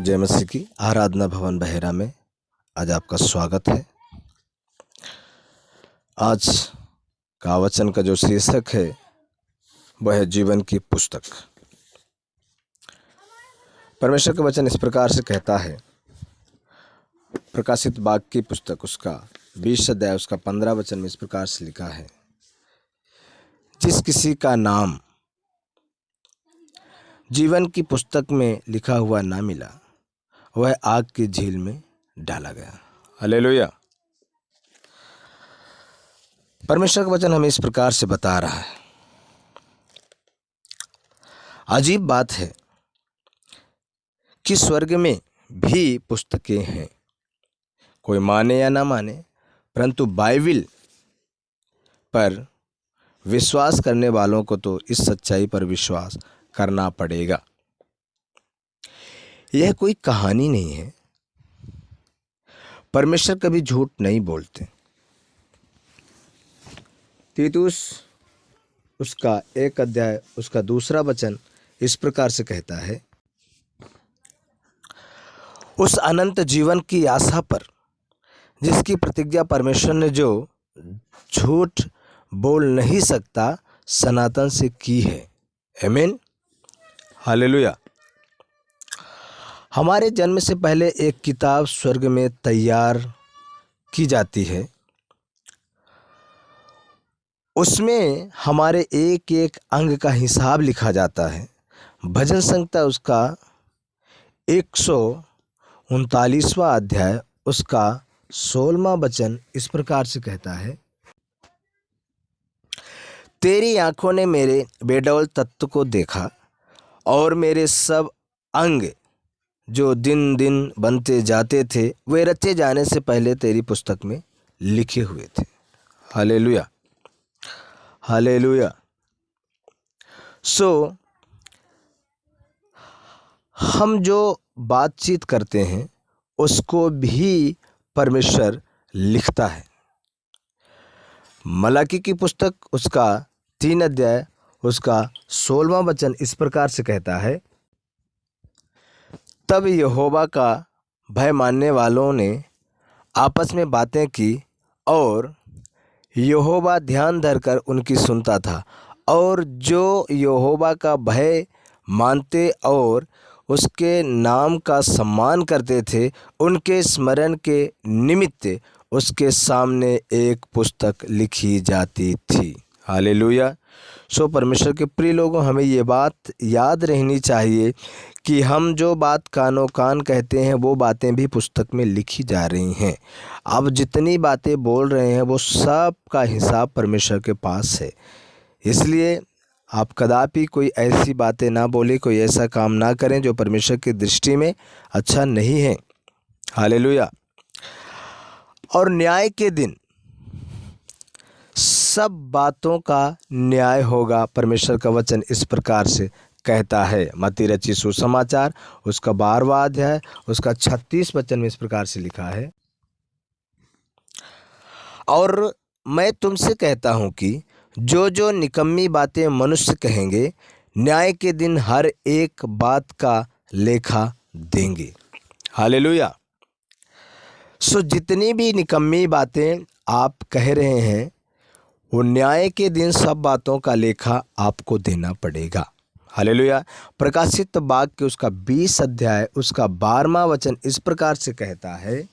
जय मसीह की आराधना भवन बहेरा में आज आपका स्वागत है। आज का वचन का जो शीर्षक है वह है जीवन की पुस्तक। परमेश्वर का वचन इस प्रकार से कहता है, प्रकाशित वाक्य की पुस्तक उसका 20 अध्याय उसका 15 वचन में इस प्रकार से लिखा है, जिस किसी का नाम जीवन की पुस्तक में लिखा हुआ ना मिला वह आग की झील में डाला गया। हालेलुया। परमेश्वर का वचन हमें इस प्रकार से बता रहा है। अजीब बात है कि स्वर्ग में भी पुस्तकें हैं, कोई माने या ना माने, परंतु बाइबिल पर विश्वास करने वालों को तो इस सच्चाई पर विश्वास करना पड़ेगा। यह कोई कहानी नहीं है। परमेश्वर कभी झूठ नहीं बोलते। तीतुस उसका 1 अध्याय उसका 2 वचन इस प्रकार से कहता है, उस अनंत जीवन की आशा पर जिसकी प्रतिज्ञा परमेश्वर ने जो झूठ बोल नहीं सकता सनातन से की है। आमीन, हालेलुया। हमारे जन्म से पहले एक किताब स्वर्ग में तैयार की जाती है। उसमें हमारे एक एक अंग का हिसाब लिखा जाता है। भजन संहिता उसका 139वां अध्याय उसका 16वां वचन इस प्रकार से कहता है, तेरी आंखों ने मेरे बेडौल तत्व को देखा और मेरे सब अंग जो दिन दिन बनते जाते थे वे रचे जाने से पहले तेरी पुस्तक में लिखे हुए थे। Hallelujah, hallelujah. हम जो बातचीत करते हैं उसको भी परमेश्वर लिखता है। मलाकी की पुस्तक उसका 3 अध्याय उसका 16वां वचन इस प्रकार से कहता है, तब यहोवा का भय मानने वालों ने आपस में बातें की और यहोवा ध्यान धरकर उनकी सुनता था, और जो यहोवा का भय मानते और उसके नाम का सम्मान करते थे उनके स्मरण के निमित्त उसके सामने एक पुस्तक लिखी जाती थी। हालेलुया। परमेश्वर के प्रिय लोगों, हमें ये बात याद रहनी चाहिए कि हम जो बात कानो कान कहते हैं वो बातें भी पुस्तक में लिखी जा रही हैं। अब जितनी बातें बोल रहे हैं वो सब का हिसाब परमेश्वर के पास है। इसलिए आप कदापि कोई ऐसी बातें ना बोले, कोई ऐसा काम ना करें जो परमेश्वर की दृष्टि में अच्छा नहीं है। हालेलुया। और न्याय के दिन सब बातों का न्याय होगा। परमेश्वर का वचन इस प्रकार से कहता है। मत्ती रचित सुसमाचार उसका 12वां अध्याय उसका 36 वचन में इस प्रकार से लिखा है, और मैं तुमसे कहता हूँ कि जो जो निकम्मी बातें मनुष्य कहेंगे न्याय के दिन हर एक बात का लेखा देंगे। हालेलुया। जितनी भी निकम्मी बातें आप कह रहे हैं वो न्याय के दिन सब बातों का लेखा आपको देना पड़ेगा। हालेलुया। प्रकाशित वाक्य उसका 20 अध्याय उसका 12वां वचन इस प्रकार से कहता है,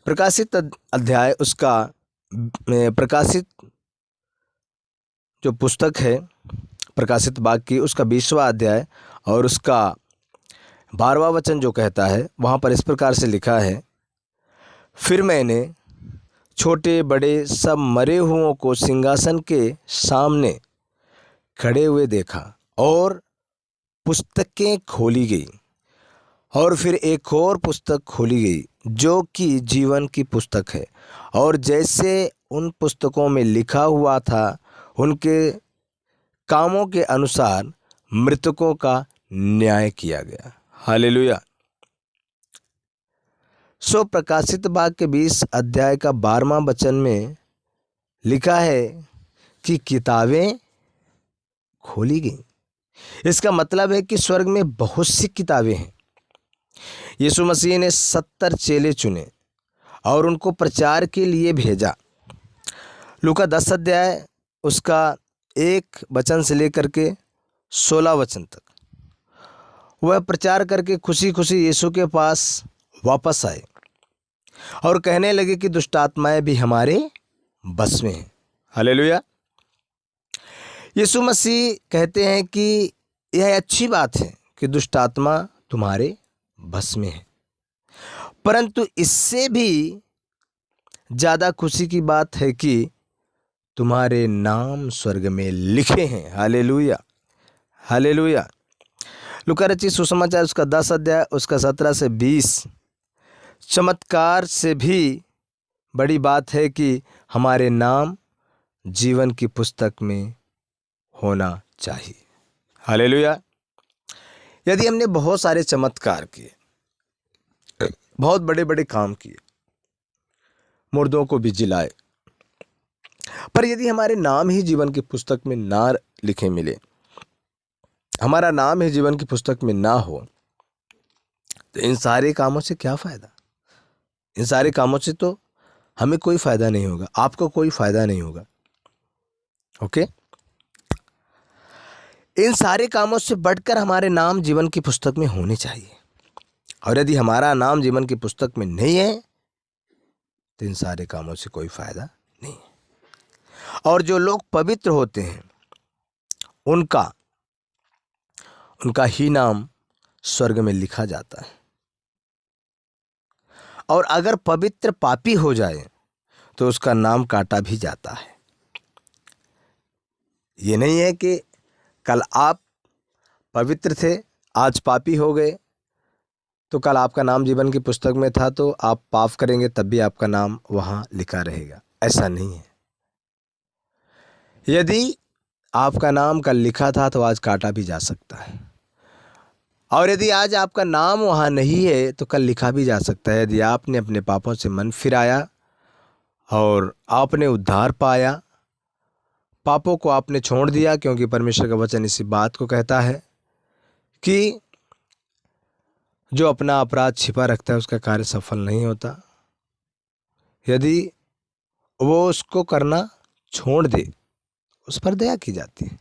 प्रकाशित अध्याय उसका प्रकाशित जो पुस्तक है प्रकाशित वाक्य की उसका 20वां अध्याय और उसका 12वां वचन जो कहता है वहाँ पर इस प्रकार से लिखा है, फिर मैंने छोटे बड़े सब मरे हुओं को सिंहासन के सामने खड़े हुए देखा और पुस्तकें खोली गई, और फिर एक और पुस्तक खोली गई जो कि जीवन की पुस्तक है, और जैसे उन पुस्तकों में लिखा हुआ था उनके कामों के अनुसार मृतकों का न्याय किया गया। हालेलुया। प्रकाशित वाक्य 20 अध्याय का 12वां वचन में लिखा है कि किताबें खोली गई। इसका मतलब है कि स्वर्ग में बहुत सी किताबें हैं। यीशु मसीह ने 70 चेले चुने और उनको प्रचार के लिए भेजा। लूका 10 अध्याय उसका 1 वचन से लेकर के 16 वचन तक वह प्रचार करके खुशी खुशी यीशु के पास वापस आए और कहने लगे कि दुष्ट आत्माएं भी हमारे बस में हैं। हालेलुया। यीशु मसीह कहते हैं कि यह अच्छी बात है कि दुष्ट आत्मा तुम्हारे बस में है, परंतु इससे भी ज़्यादा खुशी की बात है कि तुम्हारे नाम स्वर्ग में लिखे हैं। Hallelujah, hallelujah. लूका रचित सुसमाचार उसका 10 अध्याय उसका 17 से 20। चमत्कार से भी बड़ी बात है कि हमारे नाम जीवन की पुस्तक में होना चाहिए। हालेलुया। यदि हमने बहुत सारे चमत्कार किए, बहुत बड़े बड़े काम किए, मुर्दों को भी जिलाए, पर यदि हमारे नाम ही जीवन की पुस्तक में ना लिखे मिले, हमारा नाम ही जीवन की पुस्तक में ना हो, तो इन सारे कामों से क्या फायदा? इन सारे कामों से तो हमें कोई फायदा नहीं होगा, आपको कोई फायदा नहीं होगा। ओके, इन सारे कामों से बढ़कर हमारे नाम जीवन की पुस्तक में होने चाहिए, और यदि हमारा नाम जीवन की पुस्तक में नहीं है तो इन सारे कामों से कोई फायदा नहीं है। और जो लोग पवित्र होते हैं उनका ही नाम स्वर्ग में लिखा जाता है, और अगर पवित्र पापी हो जाए तो उसका नाम काटा भी जाता है। ये नहीं है कि कल आप पवित्र थे, आज पापी हो गए, तो कल आपका नाम जीवन की पुस्तक में था तो आप पाप करेंगे तब भी आपका नाम वहाँ लिखा रहेगा। ऐसा नहीं है। यदि आपका नाम कल लिखा था तो आज काटा भी जा सकता है, और यदि आज आपका नाम वहाँ नहीं है तो कल लिखा भी जा सकता है। यदि आपने अपने पापों से मन फिराया और आपने उद्धार पाया, पापों को आपने छोड़ दिया, क्योंकि परमेश्वर का वचन इसी बात को कहता है कि जो अपना अपराध छिपा रखता है उसका कार्य सफल नहीं होता। यदि वो उसको करना छोड़ दे, उस पर दया की जाती है।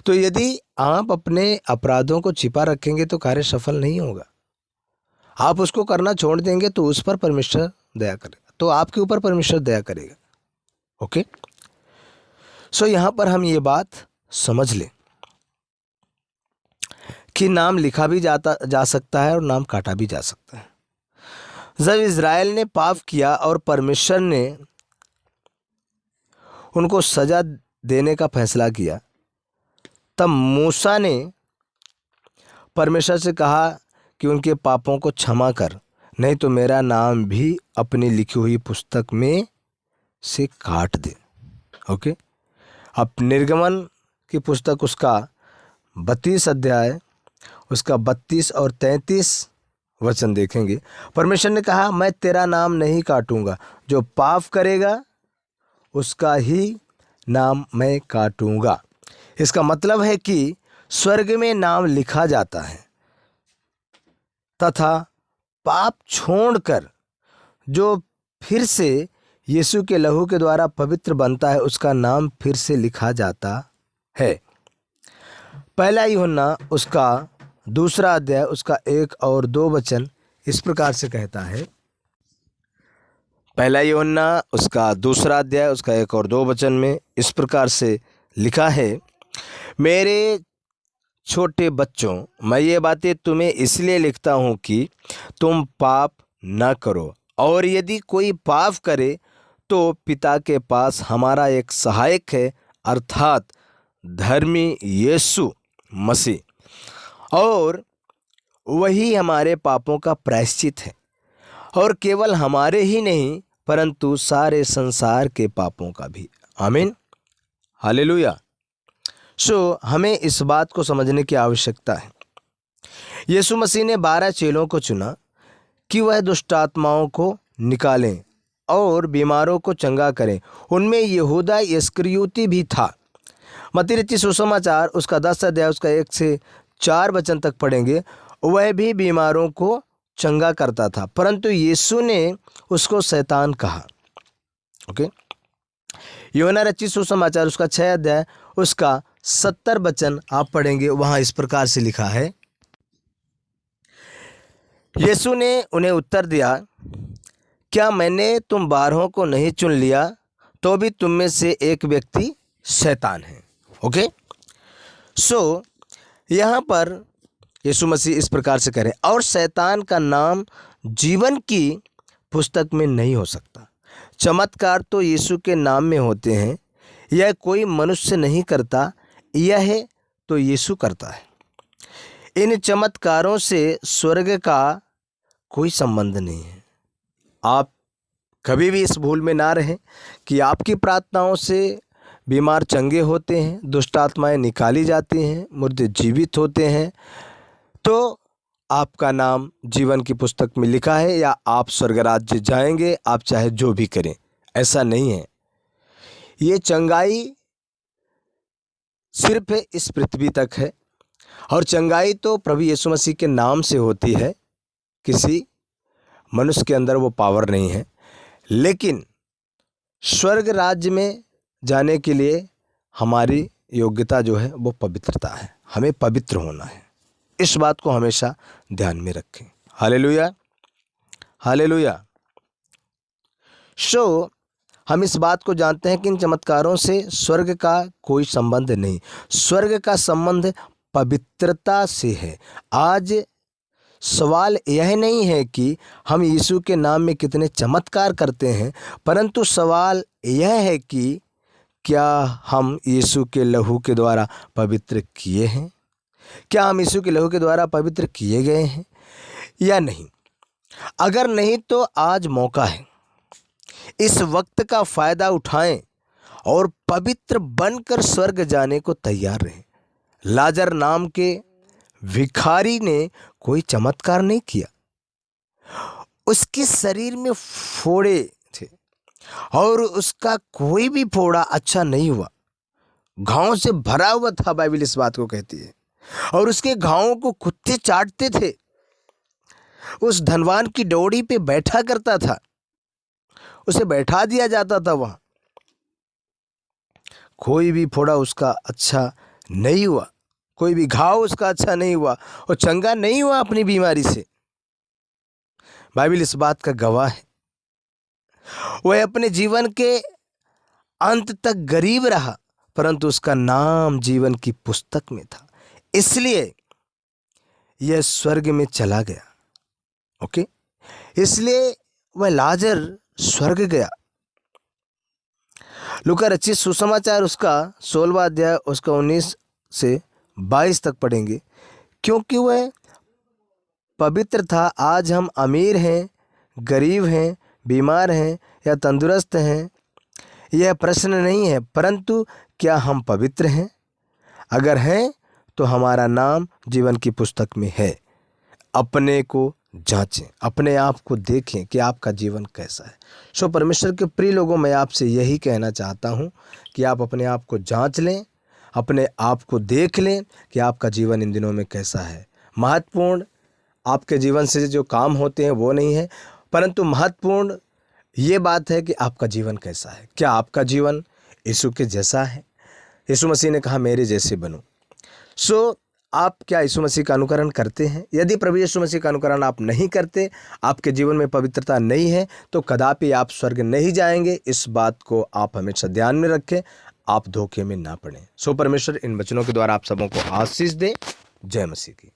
तो यदि आप अपने अपराधों को छिपा रखेंगे तो कार्य सफल नहीं होगा। आप उसको करना छोड़ देंगे तो उस पर परमेश्वर दया करेगा, तो आपके ऊपर परमेश्वर दया करेगा। ओके, सो यहाँ पर हम ये बात समझ लें कि नाम लिखा भी जा सकता है और नाम काटा भी जा सकता है। जब इज़राइल ने पाप किया और परमेश्वर ने उनको सजा देने का फैसला किया, तब मूसा ने परमेश्वर से कहा कि उनके पापों को क्षमा कर, नहीं तो मेरा नाम भी अपनी लिखी हुई पुस्तक में से काट दे। ओके, अब निर्गमन की पुस्तक उसका 32 अध्याय उसका 32 और 33 वचन देखेंगे। परमेश्वर ने कहा, मैं तेरा नाम नहीं काटूंगा, जो पाप करेगा उसका ही नाम मैं काटूंगा। इसका मतलब है कि स्वर्ग में नाम लिखा जाता है, तथा पाप छोड़कर जो फिर से यीशु के लहू के द्वारा पवित्र बनता है उसका नाम फिर से लिखा जाता है। पहला यूहन्ना उसका 2 अध्याय उसका 1 और 2 वचन इस प्रकार से कहता है। पहला यूहन्ना उसका 2 अध्याय उसका 1 और 2 वचन में इस प्रकार से लिखा है, मेरे छोटे बच्चों, मैं ये बातें तुम्हें इसलिए लिखता हूँ कि तुम पाप न करो, और यदि कोई पाप करे तो पिता के पास हमारा एक सहायक है, अर्थात धर्मी यीशु मसीह, और वही हमारे पापों का प्रायश्चित है, और केवल हमारे ही नहीं परंतु सारे संसार के पापों का भी। आमीन, हालेलुया। सो हमें इस बात को समझने की आवश्यकता है। यीशु मसीह ने 12 चेलों को चुना कि वह दुष्ट आत्माओं को निकालें और बीमारों को चंगा करें। उनमें यहूदा इस्करियोती भी था। मत्ती रचित सुसमाचार उसका 10 अध्याय उसका 1 से 4 वचन तक पढ़ेंगे। वह भी बीमारों को चंगा करता था, परंतु यीशु ने उसको शैतान कहा। ओके, यूहन्ना रचित सुसमाचार उसका 6 अध्याय उसका 70 वचन आप पढ़ेंगे। वहां इस प्रकार से लिखा है, यीशु ने उन्हें उत्तर दिया, क्या मैंने तुम 12 को नहीं चुन लिया, तो भी तुम में से एक व्यक्ति शैतान है। ओके, सो यहाँ पर यीशु मसीह इस प्रकार से कह रहे हैं, और शैतान का नाम जीवन की पुस्तक में नहीं हो सकता। चमत्कार तो यीशु के नाम में होते हैं, यह कोई मनुष्य नहीं करता, यह तो यीशु करता है। इन चमत्कारों से स्वर्ग का कोई संबंध नहीं है। आप कभी भी इस भूल में ना रहें कि आपकी प्रार्थनाओं से बीमार चंगे होते हैं, दुष्ट आत्माएं निकाली जाती हैं, मुर्दे जीवित होते हैं, तो आपका नाम जीवन की पुस्तक में लिखा है या आप स्वर्ग राज्य जाएंगे, आप चाहे जो भी करें। ऐसा नहीं है। ये चंगाई सिर्फ इस पृथ्वी तक है, और चंगाई तो प्रभु यीशु मसीह के नाम से होती है। किसी मनुष्य के अंदर वो पावर नहीं है। लेकिन स्वर्ग राज्य में जाने के लिए हमारी योग्यता जो है वो पवित्रता है। हमें पवित्र होना है। इस बात को हमेशा ध्यान में रखें। Hallelujah, hallelujah. सो हम इस बात को जानते हैं कि इन चमत्कारों से स्वर्ग का कोई संबंध नहीं। स्वर्ग का संबंध पवित्रता से है। आज सवाल यह नहीं है कि हम यीशु के नाम में कितने चमत्कार करते हैं, परंतु सवाल यह है कि क्या हम यीशु के लहू के द्वारा पवित्र किए हैं? क्या हम यीशु के लहू के द्वारा पवित्र किए गए हैं या नहीं? अगर नहीं तो आज मौका है, इस वक्त का फायदा उठाएं और पवित्र बनकर स्वर्ग जाने को तैयार रहें। लाजर नाम के भिखारी ने कोई चमत्कार नहीं किया। उसके शरीर में फोड़े थे और उसका कोई भी फोड़ा अच्छा नहीं हुआ। घावों से भरा हुआ था, बाइबल इस बात को कहती है, और उसके घावों को कुत्ते चाटते थे। उस धनवान की डोरी पे बैठा करता था, उसे बैठा दिया जाता था वहां। कोई भी फोड़ा उसका अच्छा नहीं हुआ, कोई भी घाव उसका अच्छा नहीं हुआ, और चंगा नहीं हुआ अपनी बीमारी से। बाइबल इस बात का गवाह है। वह अपने जीवन के अंत तक गरीब रहा, परंतु उसका नाम जीवन की पुस्तक में था, इसलिए यह स्वर्ग में चला गया। ओके, इसलिए वह लाजर स्वर्ग गया। लूका रचित सुसमाचार उसका 16वां अध्याय उसका 19 से 22 तक पढ़ेंगे। क्योंकि वह पवित्र था। आज हम अमीर हैं, गरीब हैं, बीमार हैं या तंदुरुस्त हैं, यह प्रश्न नहीं है, परंतु क्या हम पवित्र हैं? अगर हैं तो हमारा नाम जीवन की पुस्तक में है। अपने को जांचें, अपने आप को देखें कि आपका जीवन कैसा है। सो परमेश्वर के प्रिय लोगों, मैं आपसे यही कहना चाहता हूं कि आप अपने आप को जांच लें, अपने आप को देख लें कि आपका जीवन इन दिनों में कैसा है। महत्वपूर्ण आपके जीवन से जो काम होते हैं वो नहीं है, परंतु महत्वपूर्ण ये बात है कि आपका जीवन कैसा है। क्या आपका जीवन यीशु के जैसा है? यीशु मसीह ने कहा मेरे जैसे बनो। सो आप क्या यीशु मसीह का अनुकरण करते हैं? यदि प्रभु यीशु मसीह का अनुकरण आप नहीं करते, आपके जीवन में पवित्रता नहीं है, तो कदापि आप स्वर्ग नहीं जाएंगे। इस बात को आप हमेशा ध्यान में रखें, आप धोखे में ना पड़ें। सो परमेश्वर इन वचनों के द्वारा आप सबों को आशीष दे। जय मसीह की।